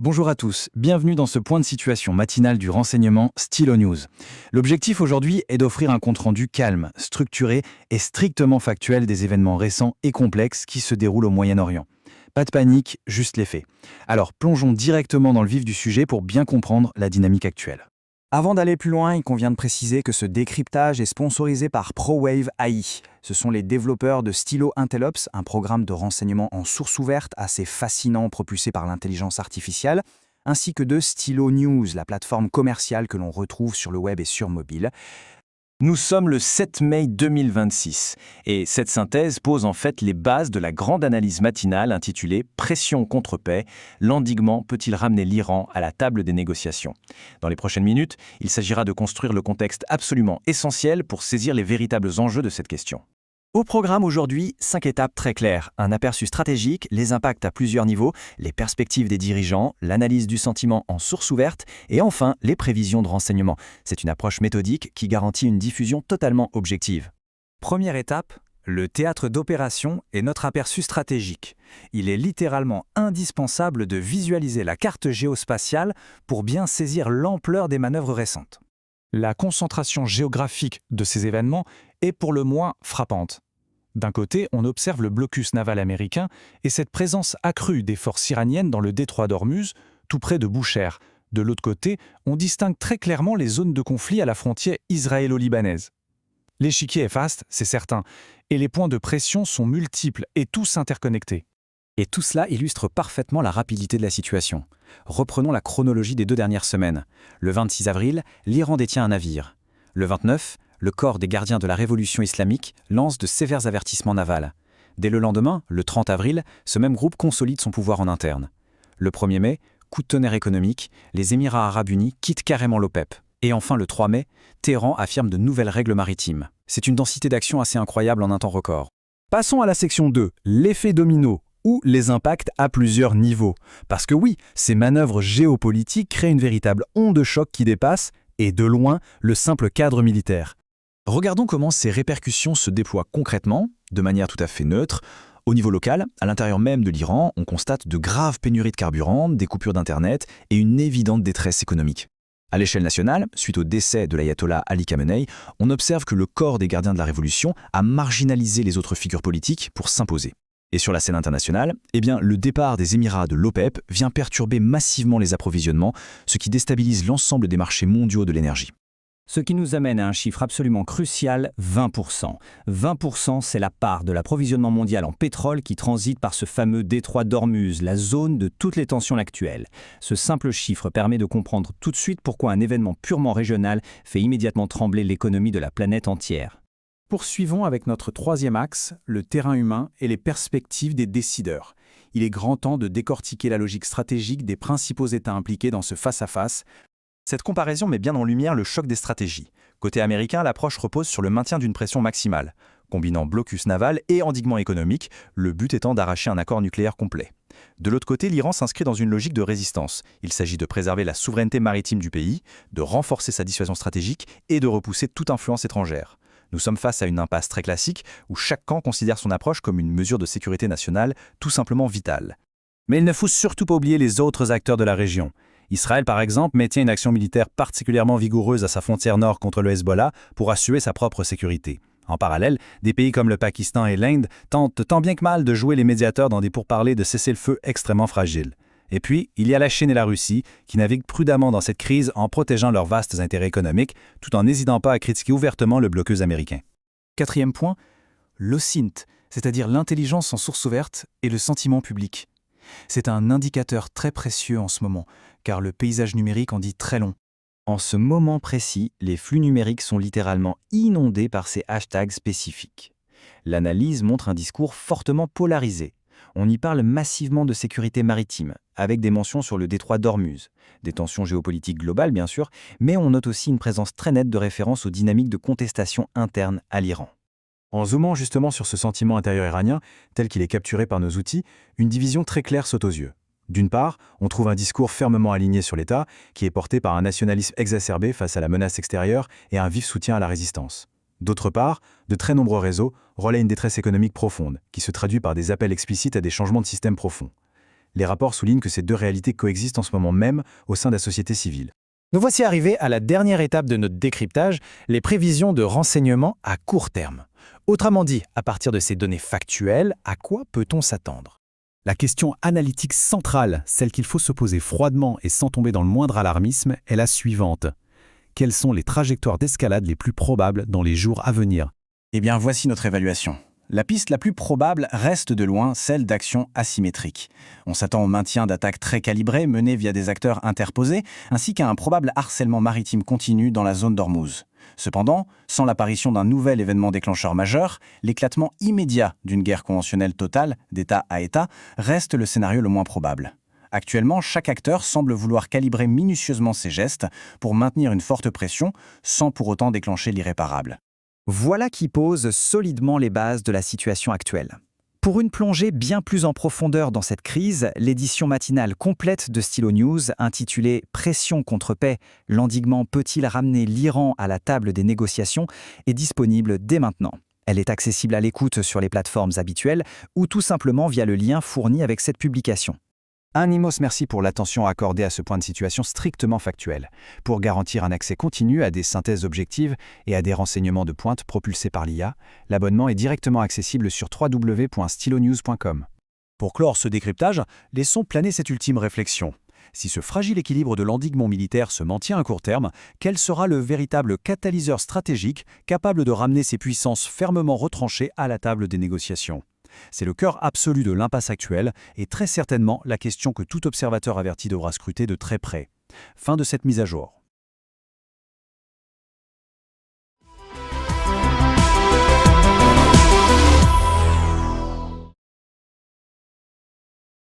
Bonjour à tous, bienvenue dans ce point de situation matinal du renseignement Stylo News. L'objectif aujourd'hui est d'offrir un compte-rendu calme, structuré et strictement factuel des événements récents et complexes qui se déroulent au Moyen-Orient. Pas de panique, juste les faits. Alors plongeons directement dans le vif du sujet pour bien comprendre la dynamique actuelle. Avant d'aller plus loin, il convient de préciser que ce décryptage est sponsorisé par ProWave AI. Ce sont les développeurs de Stylo Intellops, un programme de renseignement en source ouverte assez fascinant propulsé par l'intelligence artificielle, ainsi que de Stylo News, la plateforme commerciale que l'on retrouve sur le web et sur mobile. Nous sommes le 7 mai 2026 et cette synthèse pose en fait les bases de la grande analyse matinale intitulée « Pression contre paix, l'endiguement peut-il ramener l'Iran à la table des négociations ?» Dans les prochaines minutes, il s'agira de construire le contexte absolument essentiel pour saisir les véritables enjeux de cette question. Au programme aujourd'hui, 5 étapes très claires. Un aperçu stratégique, les impacts à plusieurs niveaux, les perspectives des dirigeants, l'analyse du sentiment en source ouverte et enfin les prévisions de renseignement. C'est une approche méthodique qui garantit une diffusion totalement objective. Première étape, le théâtre d'opération est notre aperçu stratégique. Il est littéralement indispensable de visualiser la carte géospatiale pour bien saisir l'ampleur des manœuvres récentes. La concentration géographique de ces événements est pour le moins frappante. D'un côté, on observe le blocus naval américain et cette présence accrue des forces iraniennes dans le détroit d'Ormuz, tout près de Boucher. De l'autre côté, on distingue très clairement les zones de conflit à la frontière israélo-libanaise. L'échiquier est vaste, c'est certain, et les points de pression sont multiples et tous interconnectés. Et tout cela illustre parfaitement la rapidité de la situation. Reprenons la chronologie des 2 dernières semaines. Le 26 avril, l'Iran détient un navire. Le 29, le corps des gardiens de la révolution islamique lance de sévères avertissements navals. Dès le lendemain, le 30 avril, ce même groupe consolide son pouvoir en interne. Le 1er mai, coup de tonnerre économique, les Émirats arabes unis quittent carrément l'OPEP. Et enfin, le 3 mai, Téhéran affirme de nouvelles règles maritimes. C'est une densité d'action assez incroyable en un temps record. Passons à la section 2, l'effet domino, ou les impacts à plusieurs niveaux. Parce que oui, ces manœuvres géopolitiques créent une véritable onde de choc qui dépasse, et de loin, le simple cadre militaire. Regardons comment ces répercussions se déploient concrètement, de manière tout à fait neutre. Au niveau local, à l'intérieur même de l'Iran, on constate de graves pénuries de carburant, des coupures d'Internet et une évidente détresse économique. À l'échelle nationale, suite au décès de l'ayatollah Ali Khamenei, on observe que le corps des gardiens de la révolution a marginalisé les autres figures politiques pour s'imposer. Et sur la scène internationale, le départ des Émirats de l'OPEP vient perturber massivement les approvisionnements, ce qui déstabilise l'ensemble des marchés mondiaux de l'énergie. Ce qui nous amène à un chiffre absolument crucial, 20%. 20%, c'est la part de l'approvisionnement mondial en pétrole qui transite par ce fameux détroit d'Ormuz, la zone de toutes les tensions actuelles. Ce simple chiffre permet de comprendre tout de suite pourquoi un événement purement régional fait immédiatement trembler l'économie de la planète entière. Poursuivons avec notre 3e axe, le terrain humain et les perspectives des décideurs. Il est grand temps de décortiquer la logique stratégique des principaux États impliqués dans ce face-à-face. Cette comparaison met bien en lumière le choc des stratégies. Côté américain, l'approche repose sur le maintien d'une pression maximale, combinant blocus naval et endiguement économique, le but étant d'arracher un accord nucléaire complet. De l'autre côté, l'Iran s'inscrit dans une logique de résistance. Il s'agit de préserver la souveraineté maritime du pays, de renforcer sa dissuasion stratégique et de repousser toute influence étrangère. Nous sommes face à une impasse très classique où chaque camp considère son approche comme une mesure de sécurité nationale tout simplement vitale. Mais il ne faut surtout pas oublier les autres acteurs de la région. Israël, par exemple, maintient une action militaire particulièrement vigoureuse à sa frontière nord contre le Hezbollah pour assurer sa propre sécurité. En parallèle, des pays comme le Pakistan et l'Inde tentent tant bien que mal de jouer les médiateurs dans des pourparlers de cessez-le-feu extrêmement fragiles. Et puis, il y a la Chine et la Russie qui naviguent prudemment dans cette crise en protégeant leurs vastes intérêts économiques tout en n'hésitant pas à critiquer ouvertement le blocus américain. 4e point, l'OSINT, c'est-à-dire l'intelligence en source ouverte et le sentiment public. C'est un indicateur très précieux en ce moment, car le paysage numérique en dit très long. En ce moment précis, les flux numériques sont littéralement inondés par ces hashtags spécifiques. L'analyse montre un discours fortement polarisé. On y parle massivement de sécurité maritime, avec des mentions sur le détroit d'Ormuz, des tensions géopolitiques globales bien sûr, mais on note aussi une présence très nette de référence aux dynamiques de contestation interne à l'Iran. En zoomant justement sur ce sentiment intérieur iranien, tel qu'il est capturé par nos outils, une division très claire saute aux yeux. D'une part, on trouve un discours fermement aligné sur l'État, qui est porté par un nationalisme exacerbé face à la menace extérieure et un vif soutien à la résistance. D'autre part, de très nombreux réseaux relaient une détresse économique profonde, qui se traduit par des appels explicites à des changements de système profonds. Les rapports soulignent que ces deux réalités coexistent en ce moment même au sein de la société civile. Nous voici arrivés à la dernière étape de notre décryptage, les prévisions de renseignements à court terme. Autrement dit, à partir de ces données factuelles, à quoi peut-on s'attendre? La question analytique centrale, celle qu'il faut se poser froidement et sans tomber dans le moindre alarmisme, est la suivante. Quelles sont les trajectoires d'escalade les plus probables dans les jours à venir? Eh bien, voici notre évaluation. La piste la plus probable reste de loin celle d'actions asymétriques. On s'attend au maintien d'attaques très calibrées menées via des acteurs interposés, ainsi qu'à un probable harcèlement maritime continu dans la zone d'Ormuz. Cependant, sans l'apparition d'un nouvel événement déclencheur majeur, l'éclatement immédiat d'une guerre conventionnelle totale, d'État à État, reste le scénario le moins probable. Actuellement, chaque acteur semble vouloir calibrer minutieusement ses gestes pour maintenir une forte pression, sans pour autant déclencher l'irréparable. Voilà qui pose solidement les bases de la situation actuelle. Pour une plongée bien plus en profondeur dans cette crise, l'édition matinale complète de Stylo News, intitulée « Pression contre paix, l'endiguement peut-il ramener l'Iran à la table des négociations ?» est disponible dès maintenant. Elle est accessible à l'écoute sur les plateformes habituelles ou tout simplement via le lien fourni avec cette publication. Un immense merci pour l'attention accordée à ce point de situation strictement factuel, pour garantir un accès continu à des synthèses objectives et à des renseignements de pointe propulsés par l'IA. L'abonnement est directement accessible sur www.stylonews.com. Pour clore ce décryptage, laissons planer cette ultime réflexion. Si ce fragile équilibre de l'endiguement militaire se maintient à court terme, quel sera le véritable catalyseur stratégique capable de ramener ces puissances fermement retranchées à la table des négociations? C'est le cœur absolu de l'impasse actuelle et très certainement la question que tout observateur averti devra scruter de très près. Fin de cette mise à jour.